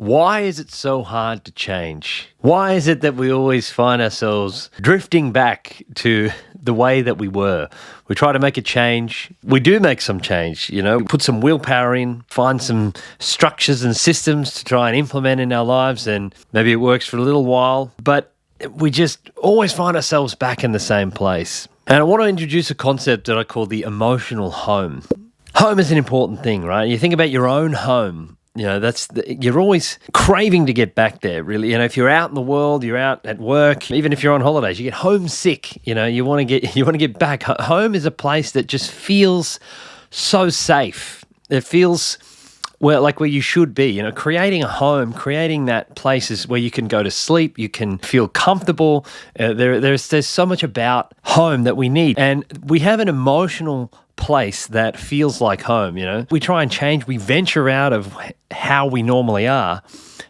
Why is it so hard to change? Why is it that we always find ourselves drifting back to the way that we were? We try to make a change. We do make some change, we put some willpower in, find some structures and systems to try and implement in our lives, and maybe it works for a little while, but we just always find ourselves back in the same place. And I want to introduce a concept that I call the emotional home. Home is an important thing, right? You think about your own home. You're always craving to get back there, really. If you're out in the world, you're out at work, even if you're on holidays, you get homesick. You want to get back. Home is a place that just feels so safe. It feels like where you should be. Creating a home, creating that place is where you can go to sleep, you can feel comfortable. There's so much about home that we need, and we have an emotional place that feels like home. We try and change, we venture out of how we normally are,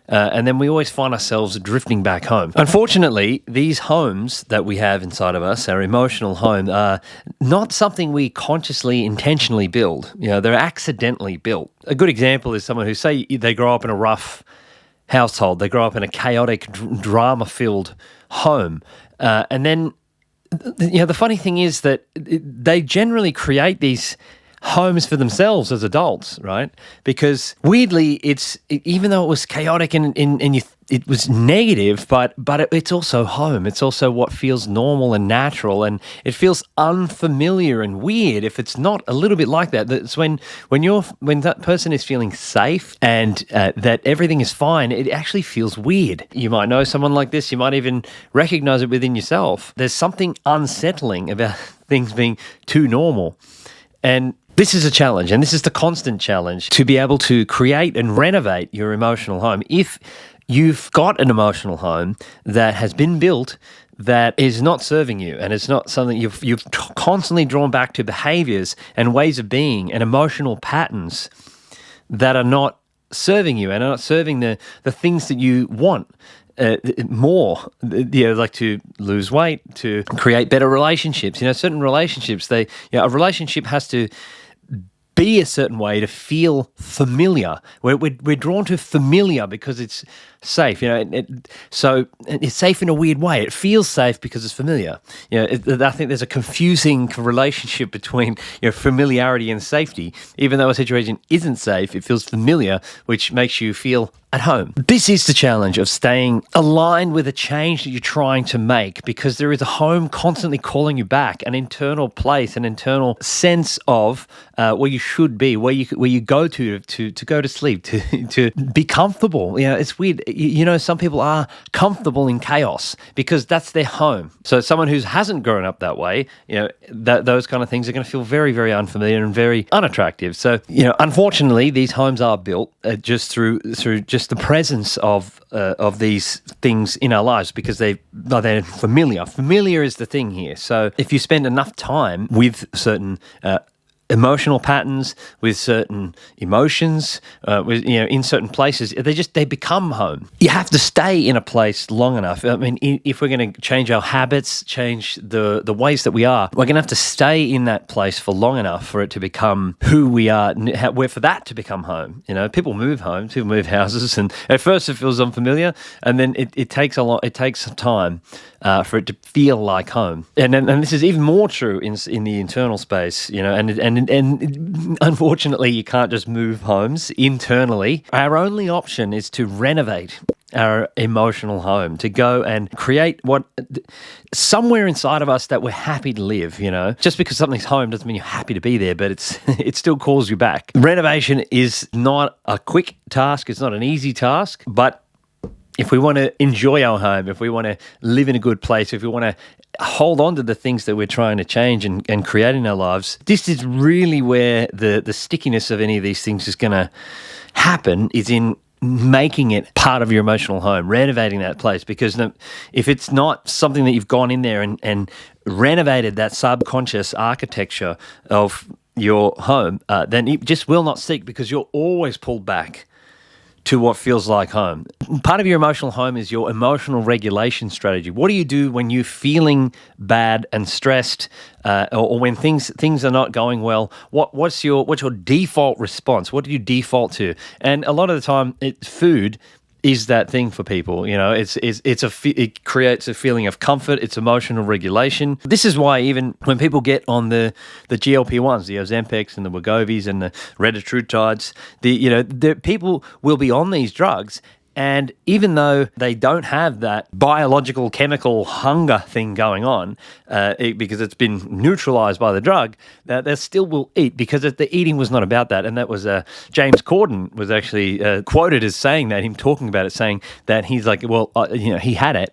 and then we always find ourselves drifting back home. Unfortunately, these homes that we have inside of us, our emotional home, are not something we consciously, intentionally build. They're accidentally built. A good example is someone who, say, they grow up in a rough household, they grow up in a chaotic, drama-filled home, and then the funny thing is that they generally create these homes for themselves as adults, right? Because weirdly, even though it was chaotic and it was negative, but it's also home. It's also what feels normal and natural, and it feels unfamiliar and weird if it's not a little bit like that. That's when that person is feeling safe and that everything is fine, it actually feels weird. You might know someone like this. You might even recognize it within yourself. There's something unsettling about things being too normal, and this is a challenge, and this is the constant challenge, to be able to create and renovate your emotional home. If you've got an emotional home that has been built that is not serving you, and it's not something you've constantly drawn back to behaviours and ways of being and emotional patterns that are not serving you and are not serving the things that you want more, like to lose weight, to create better relationships. Certain relationships, a relationship has to be a certain way to feel familiar. We're drawn to familiar because it's safe. So it's safe in a weird way. It feels safe because it's familiar. I think there's a confusing relationship between familiarity and safety. Even though a situation isn't safe, it feels familiar, which makes you feel at home. This is the challenge of staying aligned with a change that you're trying to make, because there is a home constantly calling you back, an internal place, an internal sense of where you should be, where you go to go to sleep, to be comfortable. It's weird. Some people are comfortable in chaos because that's their home. So someone who hasn't grown up that way, those kind of things are going to feel very, very unfamiliar and very unattractive. So, unfortunately, these homes are built just through just the presence of these things in our lives, because they're familiar. Familiar is the thing here. So if you spend enough time with certain emotional patterns, with certain emotions, in certain places, they become home. You have to stay in a place long enough. I mean, if we're going to change our habits, change the ways that we are, we're going to have to stay in that place for long enough for it to become who we are, for that to become home. People move homes, people move houses, and at first it feels unfamiliar, and then it takes some time for it to feel like home. And this is even more true in the internal space, and unfortunately you can't just move homes internally. Our only option is to renovate our emotional home, to go and create somewhere inside of us that we're happy to live. Just because something's home doesn't mean you're happy to be there, but it still calls you back. Renovation is not a quick task. It's not an easy task, but if we want to enjoy our home, if we want to live in a good place, if we want to hold on to the things that we're trying to change and create in our lives, this is really where the stickiness of any of these things is going to happen, is in making it part of your emotional home, renovating that place. Because if it's not something that you've gone in there and renovated that subconscious architecture of your home, then it just will not stick, because you're always pulled back to what feels like home. Part of your emotional home is your emotional regulation strategy. What do you do when you're feeling bad and stressed, or when things are not going well? What's your default response? What do you default to? And a lot of the time, food is that thing for people. You know, it creates a feeling of comfort. It's emotional regulation. This is why even when people get on the GLP-1s, the Ozempics and the Wegovy's and the retatrutides, the people will be on these drugs. And even though they don't have that biological chemical hunger thing going on, because it's been neutralized by the drug, they still will eat, because the eating was not about that. And that was James Corden was actually quoted as saying that, him talking about it, saying that he's like, well, he had it,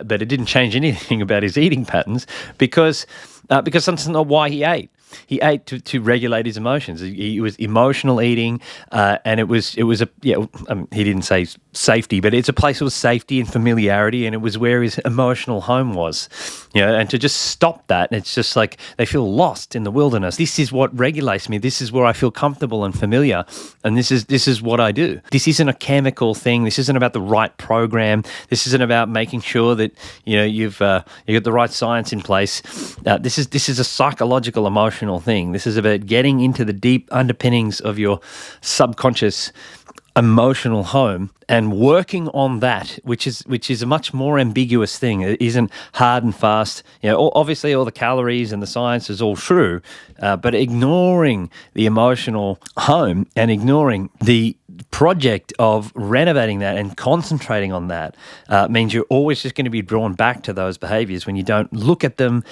but it didn't change anything about his eating patterns because that's not why he ate. He ate to regulate his emotions. He was emotional eating, and it was he didn't say safety, but it's a place of safety and familiarity, and it was where his emotional home was. And to just stop that, it's just like they feel lost in the wilderness. This is what regulates me. This is where I feel comfortable and familiar, and this is what I do. This isn't a chemical thing. This isn't about the right program. This isn't about making sure that you've got the right science in place. This is a psychological, emotional thing. This is about getting into the deep underpinnings of your subconscious emotional home and working on that, which is a much more ambiguous thing. It isn't hard and fast. Obviously all the calories and the science is all true, but ignoring the emotional home and ignoring the project of renovating that and concentrating on that means you're always just going to be drawn back to those behaviors when you don't look at them,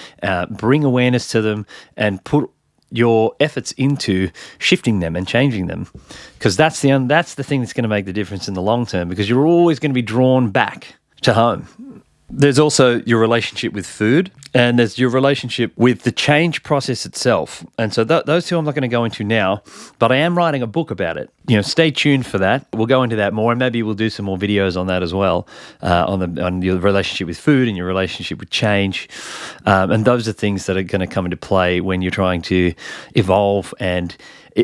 bring awareness to them, and put your efforts into shifting them and changing them, because that's the thing that's going to make the difference in the long term, because you're always going to be drawn back to home. There's also your relationship with food, and there's your relationship with the change process itself. And so those two I'm not going to go into now, but I am writing a book about it. Stay tuned for that. We'll go into that more, and maybe we'll do some more videos on that as well, on your relationship with food and your relationship with change. And those are things that are going to come into play when you're trying to evolve and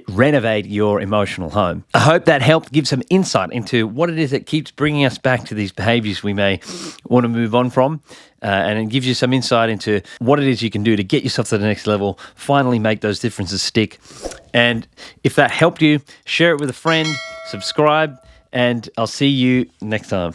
renovate your emotional home. I hope that helped give some insight into what it is that keeps bringing us back to these behaviors we may want to move on from, and it gives you some insight into what it is you can do to get yourself to the next level, finally make those differences stick. And if that helped you, share it with a friend, subscribe, and I'll see you next time.